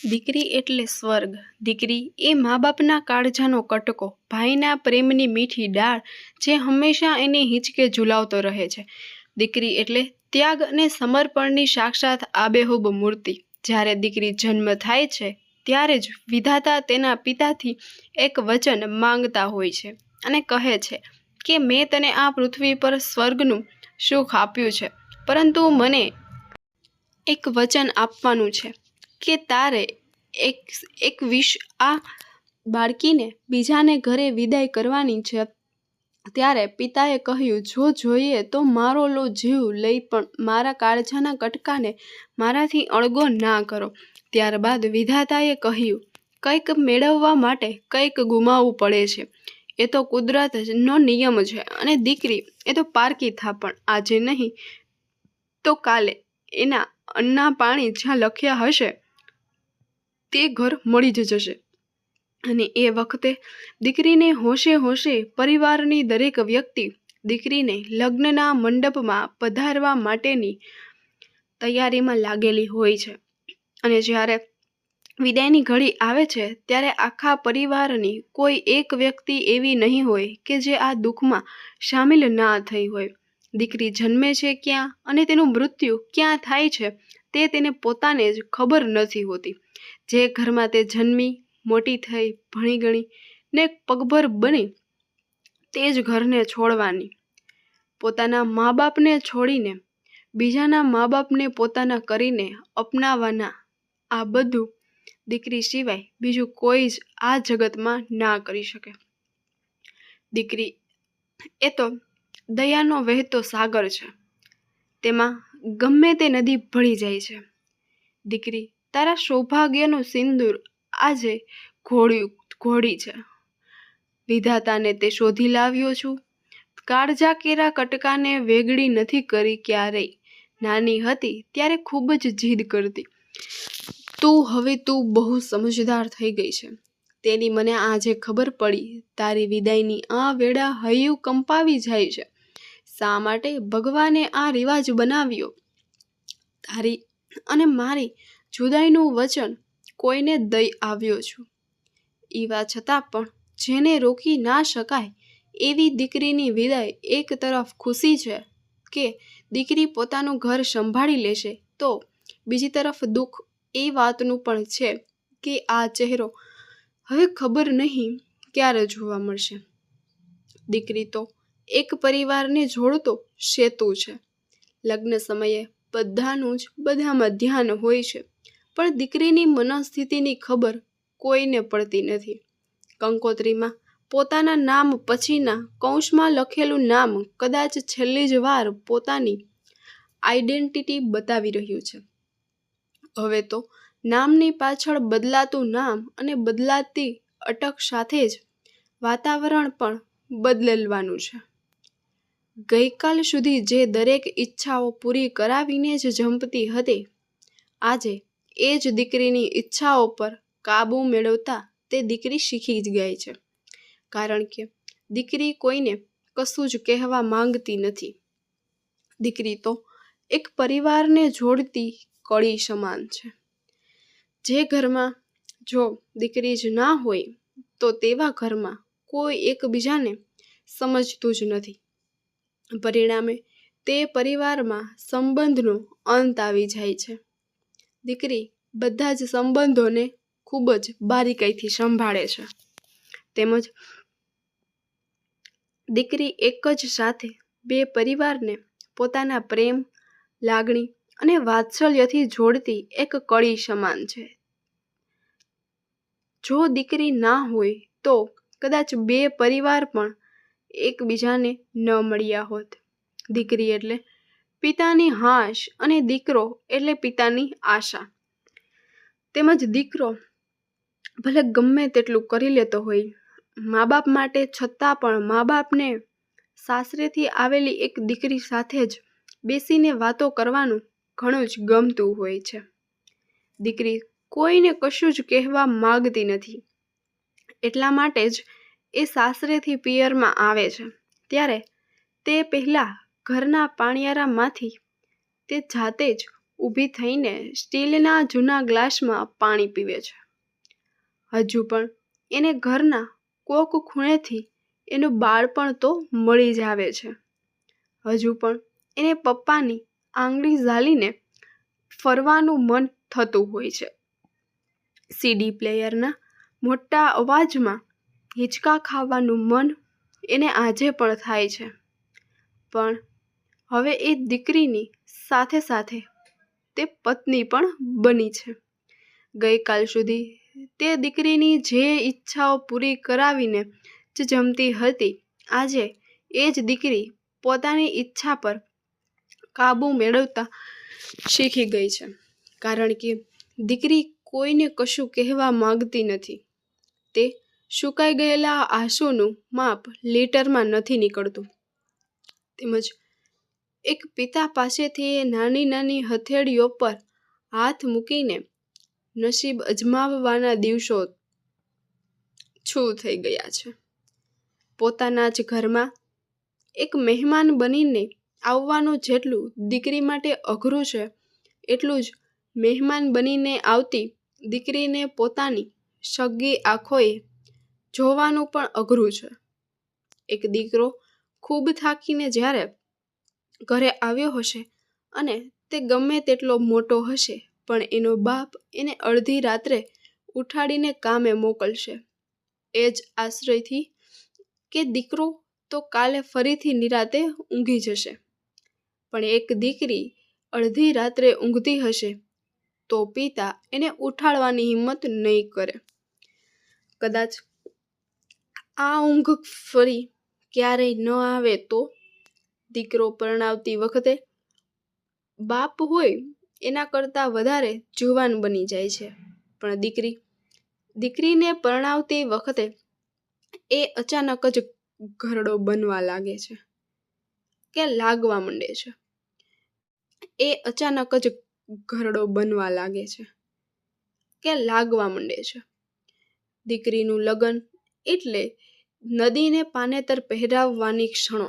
દીકરી એટલે સ્વર્ગ. દીકરી એ મા બાપના કાળજાનો કટકો, ભાઈના પ્રેમની મીઠી ડાળ, જે હંમેશા એને હિંચકે ઝુલાવતો રહે છે. દીકરી એટલે ત્યાગ અને સમર્પણની સાક્ષાત આબેહૂબ મૂર્તિ. જ્યારે દીકરી જન્મ થાય છે ત્યારે જ વિધાતા તેના પિતાથી એક વચન માંગતા હોય છે અને કહે છે કે મેં તને આ પૃથ્વી પર સ્વર્ગનું સુખ આપ્યું છે, પરંતુ મને એક વચન આપવાનું છે કે તારે એક વિશ આ બાળકીને બીજાને ઘરે વિદાય કરવાની છે. ત્યારે પિતાએ કહ્યું, જો જોઈએ તો મારો લો જીવ લઈ, પણ મારા કાળજાના કટકાને મારાથી અળગો ના કરો. ત્યારબાદ વિધાતાએ કહ્યું, કંઈક મેળવવા માટે કંઈક ગુમાવવું પડે છે. એ તો કુદરતનો નિયમ છે. અને દીકરી એ તો પારકી થાપણ, આજે નહીં તો કાલે એના અન્ના પાણી જ્યાં લખ્યા હશે તે ઘર મળી જ જશે. અને એ વખતે દીકરીને હોશે હોશે પરિવારની દરેક વ્યક્તિ દીકરીને લગ્નના મંડપમાં પધારવા માટેની તૈયારીમાં લાગેલી હોય છે. અને જ્યારે વિદાયની ઘડી આવે છે ત્યારે આખા પરિવારની કોઈ એક વ્યક્તિ એવી નહીં હોય કે જે આ દુઃખમાં સામેલ ના થઈ હોય. દીકરી જન્મે છે ક્યાં અને તેનું મૃત્યુ ક્યાં થાય છે તે તેને પોતાને જ ખબર નથી હોતી. જે ઘરમાં તે જન્મી, મોટી થઈ, ભણી ગણી ને પગભર બની, તે જ ઘરને છોડવાની, પોતાના મા બાપને છોડીને બીજાના મા બાપને પોતાના કરીને અપનાવવાના, આ બધું દીકરી સિવાય બીજું કોઈ જ આ જગતમાં ના કરી શકે. દીકરી એ તો દયાનો વહેતો સાગર છે, તેમાં ગમે તે નદી ભળી જાય છે. દીકરી તારા સૌભાગ્યનું સિંદૂર આજે ઘોડી છે. વિધાતાને તે શોધી લાવ્યો છું. કાળજા કેરા કટકાને વેગળી નથી કરી ક્યારેય. નાની હતી ત્યારે ખૂબ જ જીદ કરતી. હવે તું બહુ સમજદાર થઈ ગઈ છે. તેની મને આજે ખબર પડી. તારી વિદાયની આ વેળા હૈયું કંપાવી જાય છે. શા માટે ભગવાને આ રિવાજ બનાવ્યો? તારી અને મારી જુદાઈનું વચન કોઈને દઈ આવ્યો છું. એવા છતાં પણ જેને રોકી ના શકાય એવી દીકરીની વિદાય. એક તરફ ખુશી છે કે દીકરી પોતાનું ઘર સંભાળી લેશે, તો બીજી તરફ દુઃખ એ વાતનું પણ છે કે આ ચહેરો હવે ખબર નહીં ક્યારે જોવા મળશે. દીકરી તો એક પરિવારને જોડતો સેતુ છે. લગ્ન સમયે બધાનું જ બધામાં ધ્યાન હોય છે, પણ દીકરીની મનસ્થિતિની ખબર કોઈને પડતી નથી. કંકોત્રીમાં પોતાના નામ પછીના કૌંસમાં લખેલું નામ કદાચ છેલ્લી જ વાર પોતાની આઈડેન્ટિટી બતાવી રહ્યું છે. હવે તો નામની પાછળ બદલાતું નામ અને બદલાતી અટક સાથે જ વાતાવરણ પણ બદલવાનું છે. ગઈકાલ સુધી જે દરેક ઈચ્છાઓ પૂરી કરાવીને જ જંપતી હતી, આજે એ જ દીકરીની ઈચ્છાઓ પર કાબૂ મેળવતા તે દીકરી શીખી જ ગઈ છે. કારણ કે દીકરી કોઈને કશું જ કહેવા માંગતી નથી. દીકરી તો એક પરિવારને જોડતી કડી સમાન છે. જે ઘરમાં જો દીકરી જ ના હોય તો તેવા ઘરમાં કોઈ એકબીજાને સમજતું જ નથી. પરિણામે તે પરિવારમાં સંબંધનો અંત આવી જાય છે. દીકરી બધા જ સંબંધોને ખૂબ જ બારીકાઈથી સંભાળે છે. તેમજ દીકરી એક જ સાથે બે પરિવારને પોતાના પ્રેમ, લાગણી અને વાત્સલ્યથી જોડતી એક કડી સમાન છે. જો દીકરી ના હોય તો કદાચ બે પરિવાર પણ એકબીજાને ન મળ્યા હોત. દીકરી એટલે પિતાની હાશ અને દીકરો એટલે પિતાની આશા. તેમજ દીકરો ભલે ગમે તેટલું કરી લેતો હોય મા બાપ માટે, છતાં પણ મા બાપને સાસરેથી આવેલી એક દીકરી સાથે જ બેસીને વાતો કરવાનું ઘણું જ ગમતું હોય છે. દીકરી કોઈને કશું જ કહેવા માગતી નથી. એટલા માટે જ એ સાસરેથી પિયરમાં આવે છે ત્યારે તે પહેલાં ઘરના પાણિયારામાંથી તે જાતે જ ઊભી થઈને સ્ટીલના જૂના ગ્લાસમાં પાણી પીવે છે. હજુ પણ એને ઘરના કોક ખૂણેથી એનું બાળપણ તો મળી જ આવે છે. હજુ પણ એને પપ્પાની આંગળી ઝાલીને ફરવાનું મન થતું હોય છે. સીડી પ્લેયરના મોટા અવાજમાં હિંચકા ખાવાનું મન એને આજે પણ થાય છે. પણ હવે એ દીકરીની સાથે સાથે તે પત્ની પણ બની છે. ગઈકાલ સુધી તે દીકરીની જે ઈચ્છાઓ પૂરી કરાવીને જ જમતી હતી, આજે એ જ દીકરી પોતાની ઈચ્છા પર કાબૂ મેળવતા શીખી ગઈ છે. કારણ કે દીકરી કોઈને કશું કહેવા માંગતી નથી. તે સુકાઈ ગયેલા આંસુનું માપ લીટરમાં નથી નીકળતું. તેમજ એક પિતા પાસેથી એ નાની નાની હથેળીઓ પર હાથ મૂકીને નસીબ અજમાવવાના દિવસો છું થઈ ગયા છે. પોતાના જ ઘરમાં એક મહેમાન બનીને આવવાનું જેટલું દીકરી માટે અઘરું છે, એટલું જ મહેમાન બનીને આવતી દીકરીને પોતાની સગી આંખોએ જોવાનું પણ અઘરું છે. એક દીકરો ખૂબ થાકીને જ્યારે ઘરે આવ્યો હશે અને તે ગમે તેટલો મોટો હશે, પણ એનો બાપ એને અડધી રાત્રે ઉઠાડીને કામે મોકલશે, એ જ આશ્રયથી કે દીકરો તો કાલે ફરીથી નિરાતે ઊંઘી જશે. પણ એક દીકરી અડધી રાત્રે ઊંઘતી હશે તો પિતા એને ઉઠાડવાની હિંમત નહીં કરે. કદાચ આ ઊંઘ ફરી ક્યારેય ન આવે તો દીકરો પરણાવતી વખતે બાપ હોય એના કરતાં વધારે જુવાન બની જાય છે. પણ દીકરીને પરણાવતી વખતે એ અચાનક જ ઘરડો બનવા લાગે છે કે લાગવા માંડે છે. એ અચાનક જ ઘરડો બનવા લાગે છે કે લાગવા માંડે છે. દીકરીનું લગ્ન એટલે નદીને પાનેતર પહેરાવવાની ક્ષણો.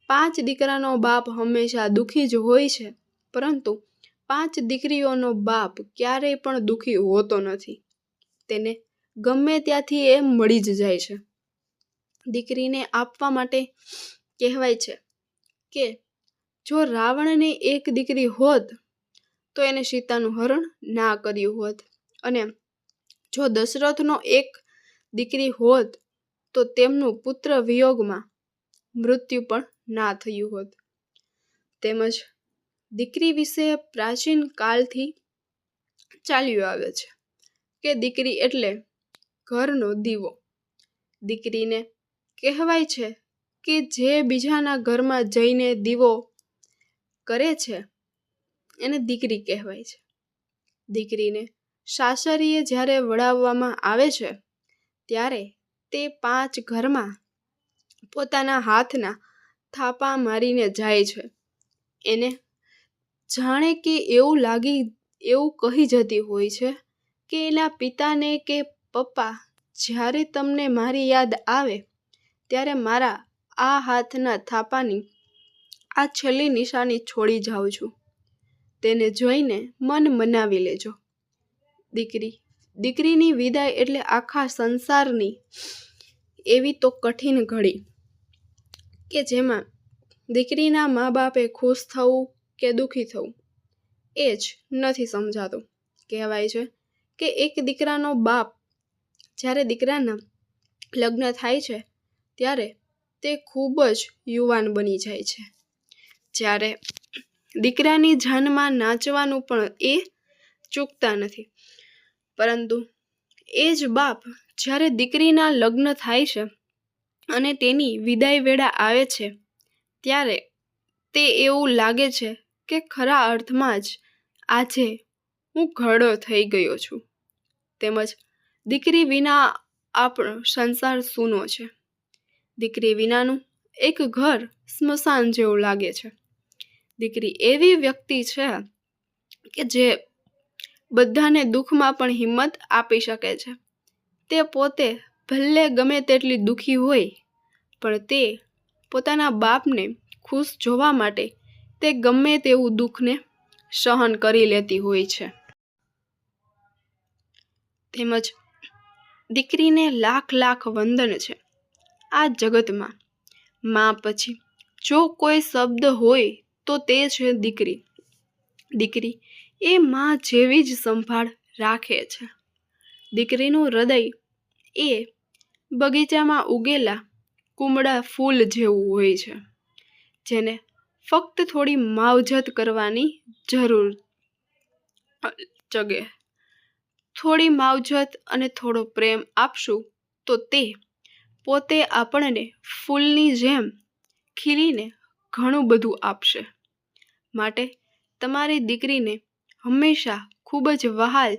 5 દીકરાનો બાપ હંમેશા દુઃખી જ હોય છે, પરંતુ 5 દીકરીઓનો બાપ ક્યારેય પણ દુઃખી હોતો નથી. તેને ગમે ત્યાંથી એ મળી જ જાય છે. દીકરીને આપવા માટે કહેવાય છે કે જો રાવણની એક દીકરી હોત તો એને સીતાનું હરણ ના કર્યું હોત, અને જો દશરથનો એક દીકરી હોત તો તેમનું પુત્ર વિયોગમાં મૃત્યુ પણ ના થયું હોત. તેમજ દીકરી વિશે પ્રાચીન કાળથી ચાલ્યું આવે છે કે દીકરી એટલે ઘરનો દીવો. દીકરીને કહેવાય છે કે જે બીજાના ઘરમાં જઈને દીવો કરે છે એને દીકરી કહેવાય છે. દીકરીને સાસરીએ જ્યારે વળાવવામાં આવે છે ત્યારે તે 5 ઘરમાં પોતાના હાથના થાપા મારીને જાય છે. એને જાણે કે એવું કહી જતી હોય છે કે એના પિતાને કે પપ્પા, જ્યારે તમને મારી યાદ આવે ત્યારે મારા આ હાથના થાપાની આ છેલ્લી નિશાની છોડી જાઉં છું. તેને જોઈને મન મનાવી લેજો. દીકરીની વિદાય એટલે આખા સંસારની એવી તો કઠિન ઘડી કે જેમાં દીકરીના મા બાપે ખુશ થવું કે દુઃખી થવું એ જ નથી સમજાતું. કહેવાય છે કે એક દીકરાનો બાપ જ્યારે દીકરાના લગ્ન થાય છે ત્યારે તે ખૂબ જ યુવાન બની જાય છે. જ્યારે દીકરાની જાનમાં નાચવાનું પણ એ ચૂકતા નથી. પરંતુ એ જ બાપ જ્યારે દીકરીના લગ્ન થાય છે અને તેની વિદાય વેળા આવે છે ત્યારે તે એવું લાગે છે કે ખરા અર્થમાં જ આજે હું ઘરડો થઈ ગયો છું. તેમજ દીકરી વિના આપણો સંસાર સૂનો છે. દીકરી વિનાનું એક ઘર સ્મશાન જેવું લાગે છે. દીકરી એવી વ્યક્તિ છે કે જે બધાને દુઃખમાં પણ હિંમત આપી શકે છે. તે પોતે ભલે ગમે તેટલી દુઃખી હોય, પણ તે પોતાના બાપને ખુશ જોવા માટે તે ગમે તેવું દુઃખને સહન કરી લેતી હોય છે. તેમજ દીકરીને લાખ લાખ વંદન છે. આ જગતમાં માં પછી જો કોઈ શબ્દ હોય તો તે છે દીકરી. દીકરી એ માં જેવી જ સંભાળ રાખે છે. દીકરીનું હૃદય એ બગીચામાં ઉગેલા કુમળા ફૂલ જેવું હોય છે, જેને ફક્ત થોડી માવજત કરવાની જરૂર જગે. થોડી માવજત અને થોડો પ્રેમ આપશું તો તે પોતે આપણને ફૂલની જેમ ખીલીને ઘણું બધું આપશે. માટે તમારી દીકરીને હંમેશા ખૂબ જ વહાલ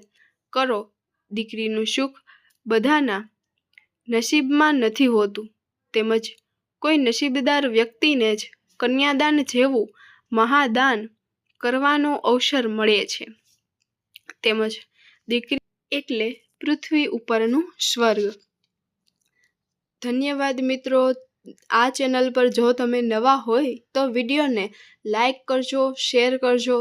કરો. દીકરીનું સુખ બધાના નસીબમાં નથી હોતું, તેમજ કોઈ નસીબદાર વ્યક્તિને જ કન્યાદાન જેવું મહાદાન કરવાનો અવસર મળે છે. તેમજ દીકરી એટલે પૃથ્વી ઉપરનું સ્વર્ગ. ધન્યવાદ મિત્રો. આ ચેનલ પર જો તમે નવા હોય તો વિડીયોને લાઈક કરજો, શેર કરજો.